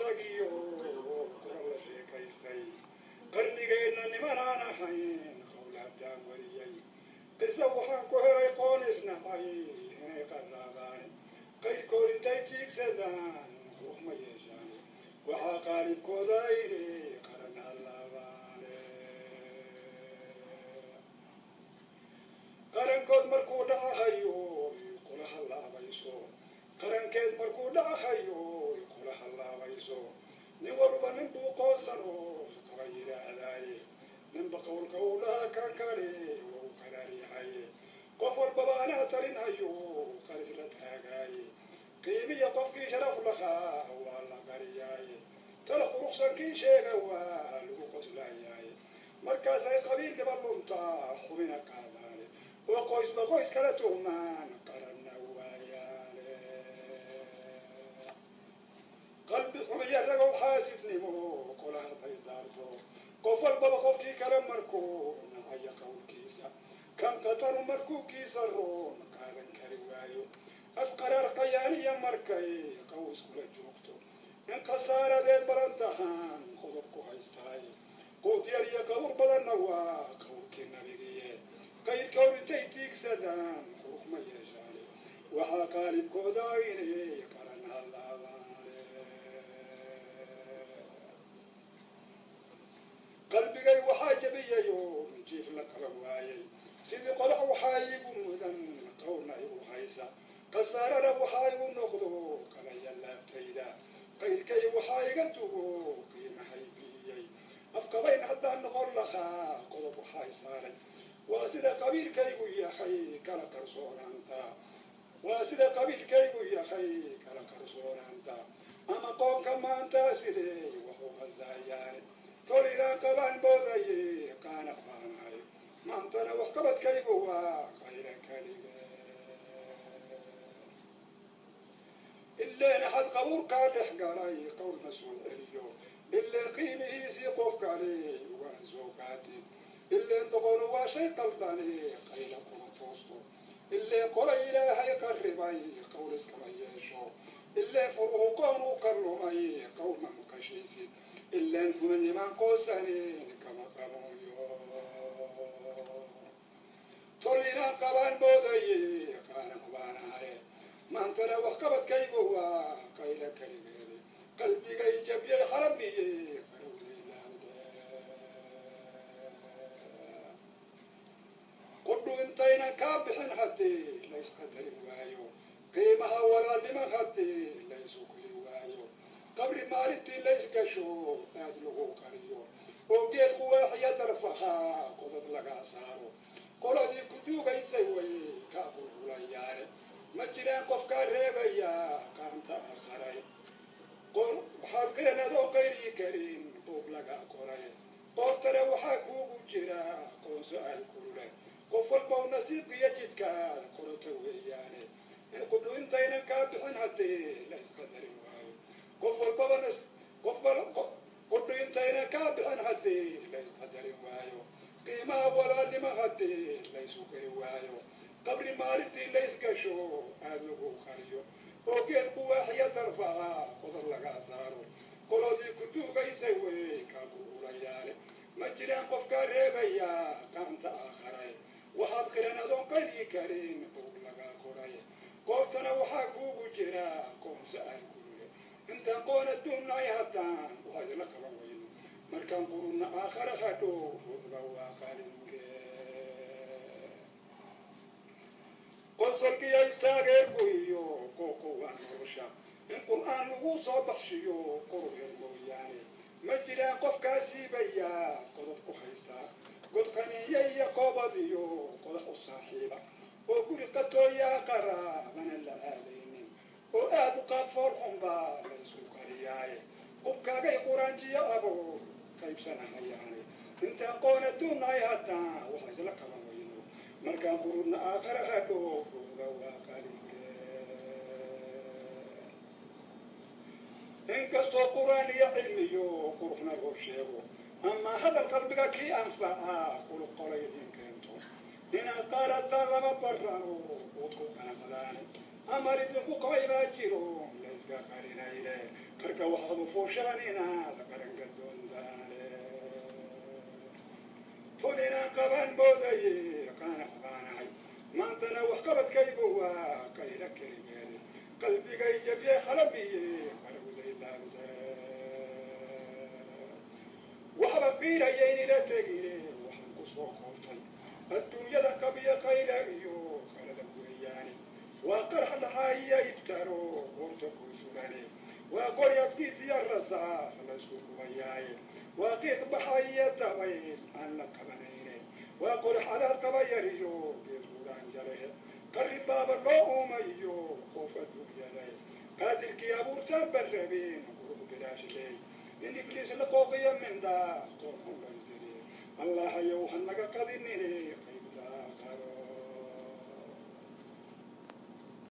tagiyo qurala sheekaystay qarnigeenna nimanaan ahayn qowlaadaan wariyay qisa waxaan ku helay qoon isnacay inay qarraabaan qayrkood intay tiigsadaan ruux ma yeeshaan waxaa qaalibkooda inay qaran hallaabaane qarankood markuu dhacahayo qula hallaabayso qarankeed markuu dhacahayo qula hallaabayso nin walba nin buu qoonsano qaba yidhaahdaaye ninba qowlka uu dhaha kan kale waa u qaraaryahaye qof walbaba anaa talinhayo qaris la taagaaye qiimiya qofkii sharaf lahaa waa la qariyaaye tala quruxsankii sheega waa lagu qoslaayaaye markaasay qabiil dhiba luntaa xubina qaadaane oo qoysba qoys kala tuhmaan qaranna waayaane qalbi xumiya ragow xaasidnimo qola hadday daarto qof walbaba qofkii kale markuu nacaya qowlkiisa kan qataru markuu kiisa roon qaadan kari waayo afqaraar qayaaniya markay qaws kula joogto in khasaaradeed badan tahaan qodob ku haystaay quud yar iyo qawr badanna waa qowlkii nabigiye qayrkood intay tiigsadaan qurux ma yeeshaane waxaa qaalibkooda inay qaran hallaabaane qalbigay waxaa jabiyayo jiif la qaban waayay sidii qodax waxaa iigu mudan qowlna igu haysa khasaarana waxaa igu noqdo qalaya laabtayda qayrkay waxaa iga tugo qiimahay biyey afqabayn haddaan noqon lahaa qodob waxay saaray waa sida qabiilkaygu yahay kala qarsoonaanta waa sida qabiilkaygu yahay kala qarsoonaanta ama qoonka maanta sidee waxu qasaayaane tolina qabaan moodaye qaanaq baanahay maantana waxqabadkaygu waa qayra kalige ileen xad qabuurkaa dhex galay qowlna soo celiyo ileen qiimihiisii qofkani waan soo qaatay ileen doqonu waa shay qaldane qayla kuma toosto ileen qola ilaahay qarribay qowl iskama yeesho ileen furuhu qoon u karlumay qowlna maqashiisid ileen xubinimaan qoosanin kama qaboyo tolina qabaan moodaye qaanaq baanahay maantana waxqabadkaygu waa qayla kaligeede qalbigay jabyay xarabiye qarowdaylaande qudhu intaynan kaa bixin haddii laysqadarin waayo qiimaha walaalnima haddii laysu qili waayo qabri maalintii laysgasho aad lagu qariyo oo geed quwaaxiya darfaha qodod lagaa saaro qoladii ku duugaysay way kaa qulqulayaane ma jiraan qofkaa reebayaa qaanta akharay waxaad qiranadoo qayrii karin buug laga qoray qoortana waxaa kuugu jira qoon su-aal kulule qof walbow nasiibkiyo jidkaad qorata weeyaane in qudhu intaynan kaa bixin haddii la isqadarin waayo qof walbaba qudhu intaynan kaa bixin haddii la isqadarin waayo qiimaha walaalnimo haddii laysu qiri waayo qabri maalintii laysgasho aad lagu qariyo oo geed quwaaxiya darfaha qodor laga saaro qoladii ku duugaysay way kaa qulqulayaane ma jiraan qofkaa reebayaa qaanta aakharay waxaad qiran adoon qari karin buug laga qoray qoortana waxaa kuugu jira qoon su-aal kulule intaan qoon adduunnahay haddaan waa isla qaban weyno markaan qurunna aakhara hadhow ruuxba waa qalinke qosolkiya istaageerku iyo qooqo waa nolosha in qur'aan lagu soo baxshiyo qorur yar mooyaane ma jiraan qofkaa siibayaa qodob ku haystaa godqaniiye iyo qoobad iyo qodax u saaxiiba oo guri qatooyaa qaraabana la aadaynin oo aad u qaab fool xunbaa la isku qariyaaye qubkaagay quraanjiyo aboor qaybsanahayaane intaan qoon adduunnahay haddaan waxaa isla qaban weyno markaan qurudna aakhara hadhow ruuga waa qalige inkastoo qur'aan iyo cilmiyo quruxna loo sheego ama hadal qalbiga kii anfacaa quluq qolay idin keento inaad qaalataan lama barano ood ku qaanqadaane amar idinku qabay baa jiro layska qarinayne qarka waxaad u fuushaan inaad qaranka doontaane tun inaan qabaan moodaye qaanac baanahay maantana waxqabadkaygu waa qayla keligeed qalbigay jabye khalabiye qarowday laabde waxba qiilayayn ila tegine waxaan ku soo qoortay adduunyada qabiyo qayla iyo qalada weeyaane waa qarax dhaxaaya ibtaro goorta ku sugane waa qori afkiisiyo rasaas laysku kubayaaye waa qiiq baxaya dabayn aan la qabanayne waa qori xadaad qaba yariyo geed quraan jale qarri baaba loo uumayo qof adduunyaday qaadirkii abuurtaan barrabeen qurux bilaashiley in ibliis la qooqiyo mindhaa qoorku laysire allahayow ha naga qadinine